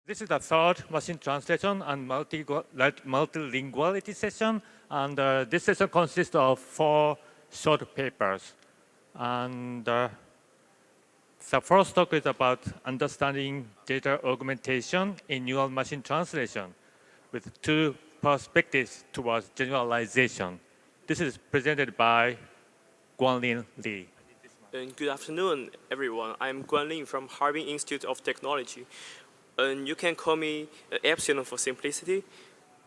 This is the third machine translation and multilinguality session. And this session consists of 4 short papers. And the first talk is about understanding data augmentation in neural machine translation with 2 perspectives towards generalization. This is presented by Guanlin Li. Good afternoon, everyone. I'm Guanlin from Harbin Institute of Technology. You can call me Epsilon for simplicity.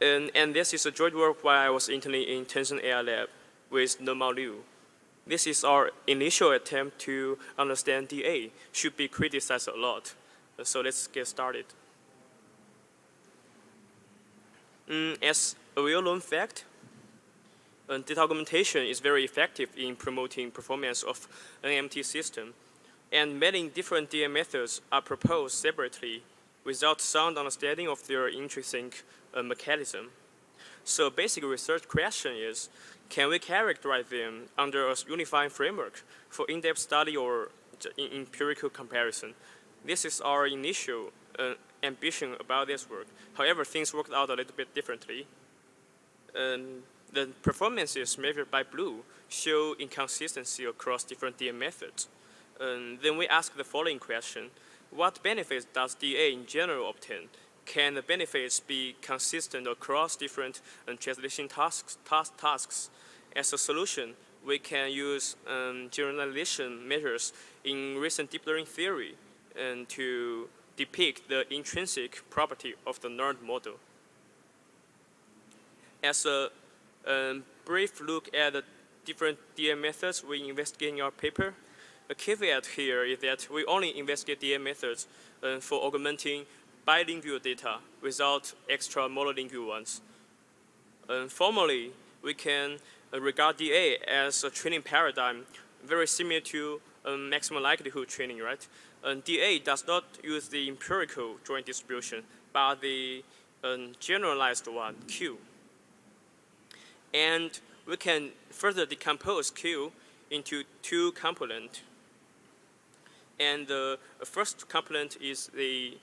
And this is a joint work while I was interning in Tencent AI Lab with Nomao Liu. This is our initial attempt to understand DA. Should be criticized a lot. So let's get started. As a well-known fact, data augmentation is very effective in promoting performance of an NMT system. And many different DA methods are proposed separately without sound understanding of their intrinsic mechanism. So basic research question is, can we characterize them under a unifying framework for in-depth study or empirical comparison? This is our initial ambition about this work. However, things worked out a little bit differently. The performances measured by blue show inconsistency across different DA methods. Then we ask the following question. What benefits does DA in general obtain? Can the benefits be consistent across different translation tasks? As a solution, we can use generalization measures in recent deep learning theory to depict the intrinsic property of the learned model. As a brief look at the different DA methods we investigate in our paper, a caveat here is that we only investigate DA methods for augmenting bilingual data without extra monolingual ones. Formally, we can regard DA as a training paradigm very similar to maximum likelihood training, right? DA does not use the empirical joint distribution, but the generalized one, Q. And we can further decompose Q into 2 components. And the first component is the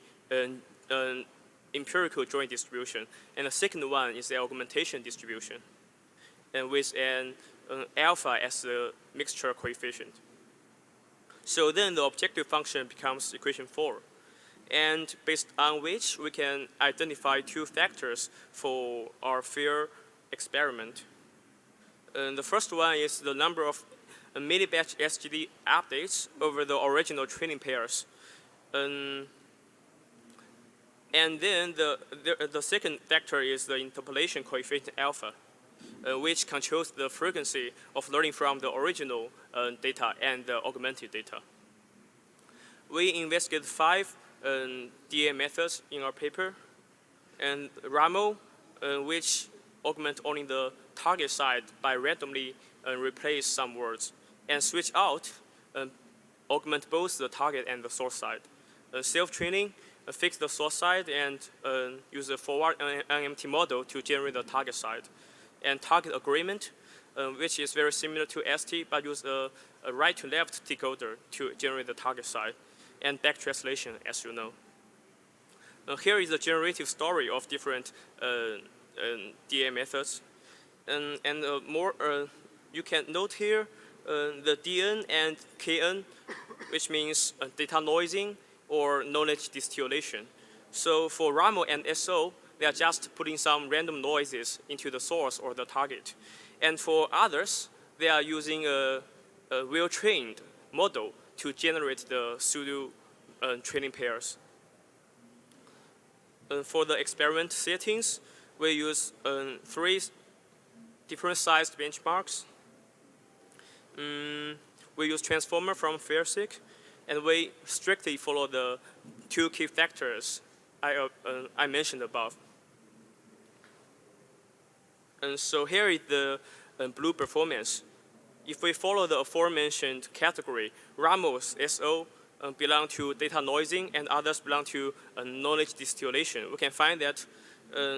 empirical joint distribution, and the second one is the augmentation distribution, and with an alpha as the mixture coefficient. So then the objective function becomes equation 4, and based on which we can identify 2 factors for our fair experiment. The first one is the number of mini-batch SGD updates over the original training pairs. And then the second factor is the interpolation coefficient alpha, which controls the frequency of learning from the original data and the augmented data. We investigate 5 DA methods in our paper, and RAMO, which augment only the target side by randomly replace some words, and switch out, augment both the target and the source side. Self-training, fix the source side and use a forward NMT model to generate the target side. And target agreement, which is very similar to ST, but use a right-to-left decoder to generate the target side. And back translation, as you know. Here is the generative story of different DA methods. And you can note here the DN and KN, which means data noising or knowledge distillation. So for RAMO and SO, they are just putting some random noises into the source or the target. And for others, they are using a well-trained model to generate the pseudo training pairs. For the experiment settings, we use 3 different sized benchmarks. We use transformer from FAIRSEQ, and we strictly follow the 2 key factors I mentioned above. And so here is the blue performance. If we follow the aforementioned category, RAMO's SO belong to data noising and others belong to knowledge distillation. We can find that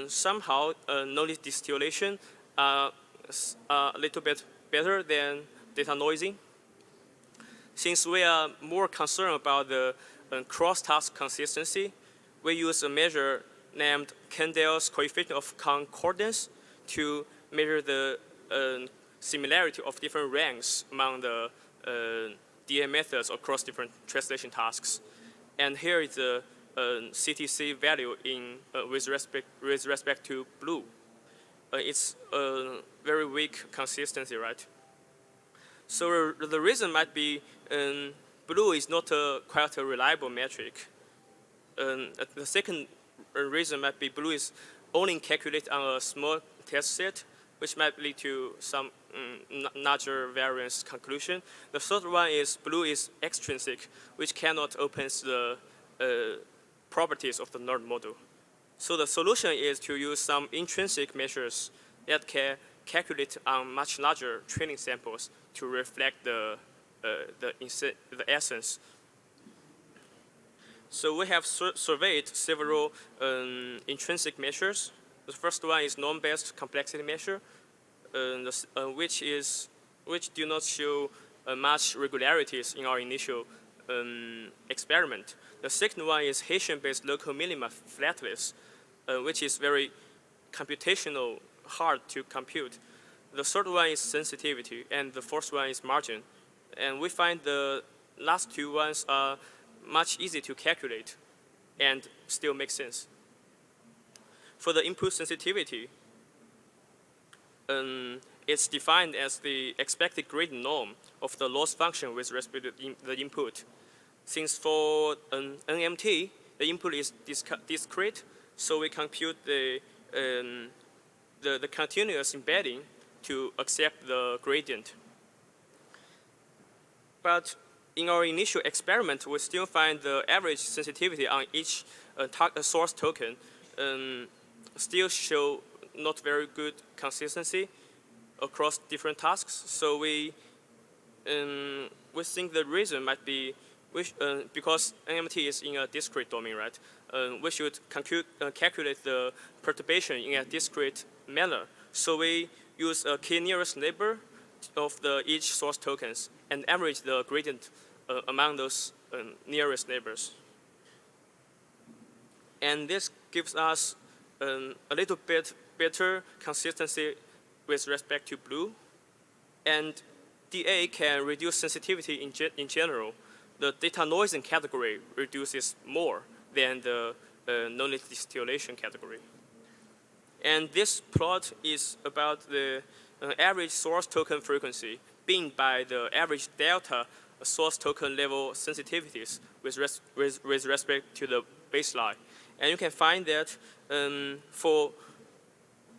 somehow knowledge distillation are a little bit better than data noising. Since we are more concerned about the cross-task consistency, we use a measure named Kendall's coefficient of concordance to measure the similarity of different ranks among the DA methods across different translation tasks. And here is the CTC value with respect to blue. It's a very weak consistency, right? So the reason might be blue is not quite a reliable metric. The second reason might be blue is only calculated on a small test set, which might lead to some larger variance conclusion. The third one is blue is extrinsic, which cannot open the properties of the learned model. So the solution is to use some intrinsic measures that can calculate on much larger training samples to reflect the essence. So we have surveyed several intrinsic measures. The first one is norm-based complexity measure, which do not show much regularities in our initial experiment. The second one is Hessian-based local minima flatless, which is very computational hard to compute. The third one is sensitivity, and the fourth one is margin. And we find the last two ones are much easier to calculate and still make sense. For the input sensitivity, it's defined as the expected gradient norm of the loss function with respect to the input. Since for an NMT, the input is discrete, so we compute the continuous embedding to accept the gradient. But in our initial experiment, we still find the average sensitivity on each source token still show not very good consistency across different tasks. So we think the reason might be because NMT is in a discrete domain, right? We should calculate the perturbation in a discrete manner. So we use a k nearest neighbor of each source tokens and average the gradient among those nearest neighbors. And this gives us a little bit better consistency with respect to blue. And DA can reduce sensitivity in general. The data noising category reduces more than the knowledge distillation category. And this plot is about the average source token frequency being by the average delta source token level sensitivities with respect to the baseline. And you can find that for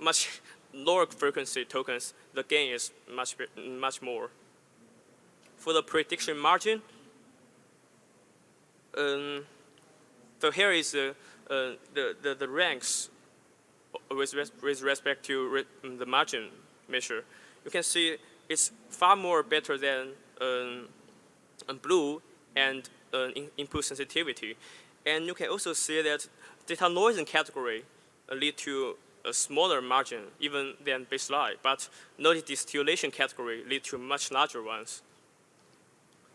much lower frequency tokens, the gain is much more. For the prediction margin, so here is the ranks with respect to the margin measure. You can see it's far more better than blue and input sensitivity. And you can also see that data noising category lead to a smaller margin even than baseline, but knowledge distillation category lead to much larger ones.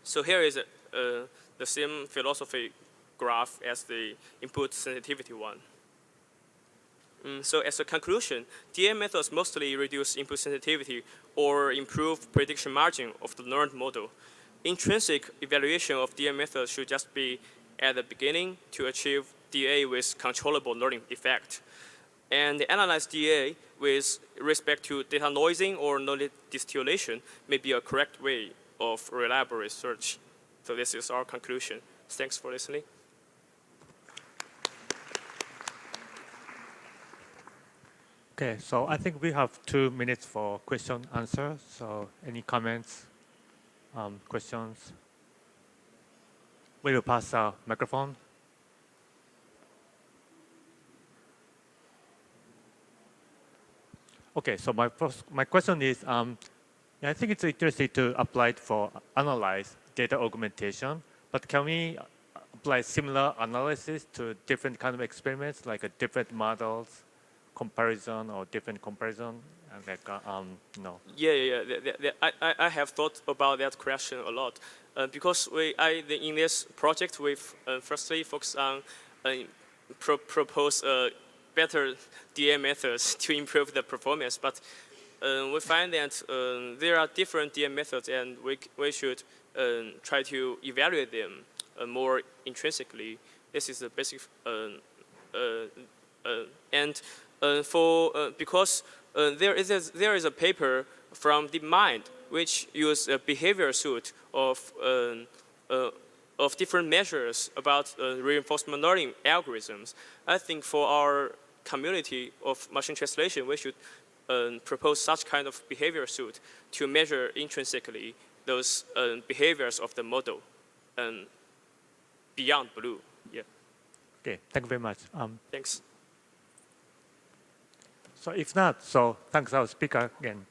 So here is the same philosophy graph as the input sensitivity one. So as a conclusion, DA methods mostly reduce input sensitivity or improve prediction margin of the learned model. Intrinsic evaluation of DA methods should just be at the beginning to achieve DA with controllable learning effect. And the analyzed DA with respect to data noising or knowledge distillation may be a correct way of reliable research. So this is our conclusion. Thanks for listening. Okay, so I think we have 2 minutes for question answer. So any comments, questions? We will pass the microphone. Okay, so my question is, I think it's interesting to apply it for analyze data augmentation, but can we apply similar analysis to different kind of experiments, like different models, comparison or different comparison? Like, no. Yeah. I have thought about that question a lot because in this project we've firstly focused on propose better DM methods to improve the performance, but we find that there are different DM methods, and we should try to evaluate them more intrinsically. This is the basic, because there is a paper from DeepMind which use a behavior suite of different measures about reinforcement learning algorithms. I think for our community of machine translation, we should propose such kind of behavior suite to measure intrinsically those behaviors of the model beyond blue. Yeah. Okay, thank you very much. Thanks. So if not, so thanks our speaker again.